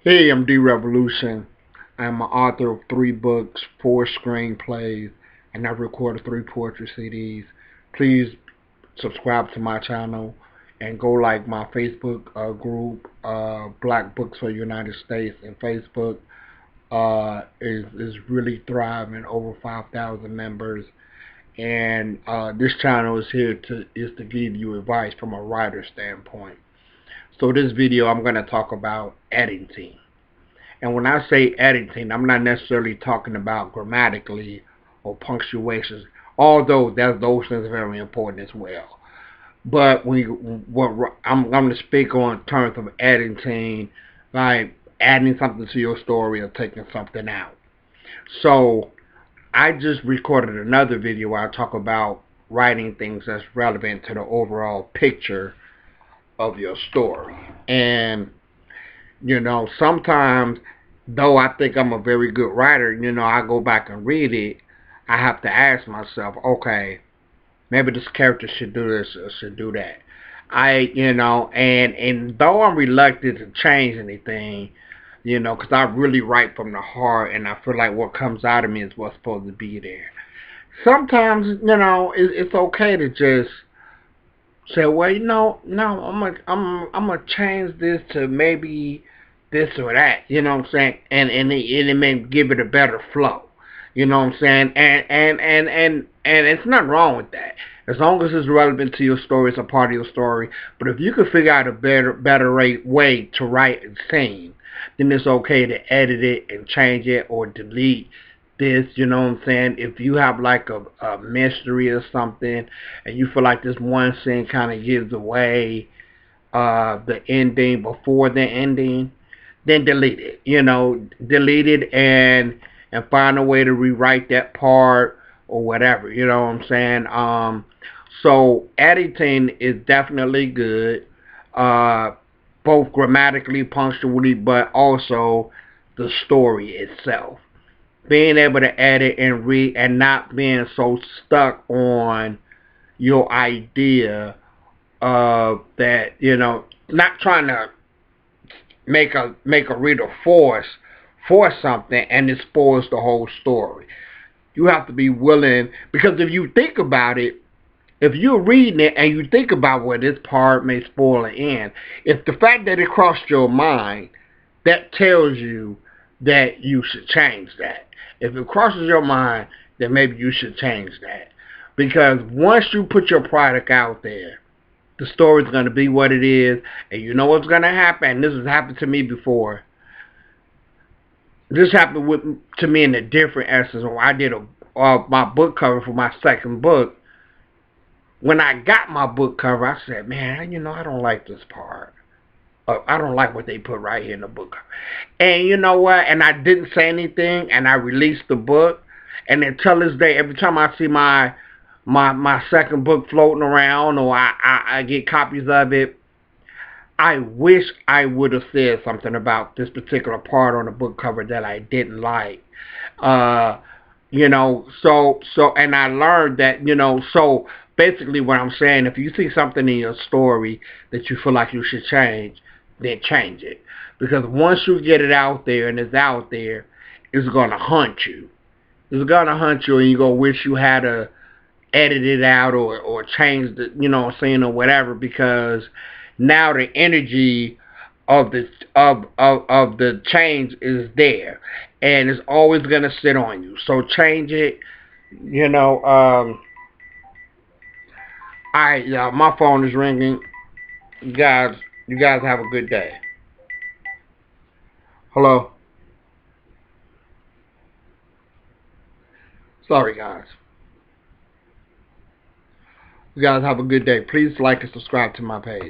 Hey, I'm D Revolution. I'm an author of 3 books, 4 screenplays, and I've recorded 3 poetry CDs. Please subscribe to my channel and go like my Facebook group, Black Books for the United States, and Facebook is really thriving, over 5,000 members. And this channel is to give you advice from a writer standpoint. So this video, I'm going to talk about editing. And when I say editing, I'm not necessarily talking about grammatically or punctuations, although those things are very important as well. But I'm going to speak on terms of editing, like adding something to your story or taking something out. So I just recorded another video where I talk about writing things that's relevant to the overall picture of your story. And sometimes, though I think I'm a very good writer, I go back and read it, I have to ask myself, okay, maybe this character should do this or should do that. And though I'm reluctant to change anything, because I really write from the heart and I feel like what comes out of me is what's supposed to be there. Sometimes, it's okay to just say, well, no, I'm gonna change this to maybe this or that. You know what I'm saying? And it may give it a better flow. You know what I'm saying? And it's nothing wrong with that. As long as it's relevant to your story, it's a part of your story. But if you could figure out a better way to write a scene, then it's okay to edit it and change it or delete this, you know what I'm saying? If you have like a mystery or something and you feel like this one scene kind of gives away the ending before the ending, then delete it. Delete it and find a way to rewrite that part or whatever. You know what I'm saying? So editing is definitely good, uh, both grammatically, punctually, but also the story itself. Being able to edit and read and not being so stuck on your idea of that, not trying to make a reader force something and it spoils the whole story. You have to be willing, because if you think about it, if you're reading it and you think about where this part may spoil the end, if the fact that it crossed your mind, that tells you that you should change that. If it crosses your mind, then maybe you should change that. Because once you put your product out there, the story's going to be what it is, and you know what's going to happen. This has happened to me before. This happened to me in a different essence. When I did my book cover for my second book, when I got my book cover, I said, man, I don't like this part. I don't like what they put right here in the book. And you know what? And I didn't say anything, and I released the book. And until this day, every time I see my second book floating around, or I get copies of it, I wish I would have said something about this particular part on the book cover that I didn't like. Uh, and I learned that, so basically what I'm saying, if you see something in your story that you feel like you should change, then change it. Because once you get it out there and it's out there, it's gonna haunt you. It's gonna hunt you, and you're gonna wish you had to edit it out or change the, or whatever, because now the energy of the change is there, and it's always gonna sit on you. So change it. You know, my phone is ringing. You guys have a good day. Hello. Sorry, guys. You guys have a good day. Please like and subscribe to my page.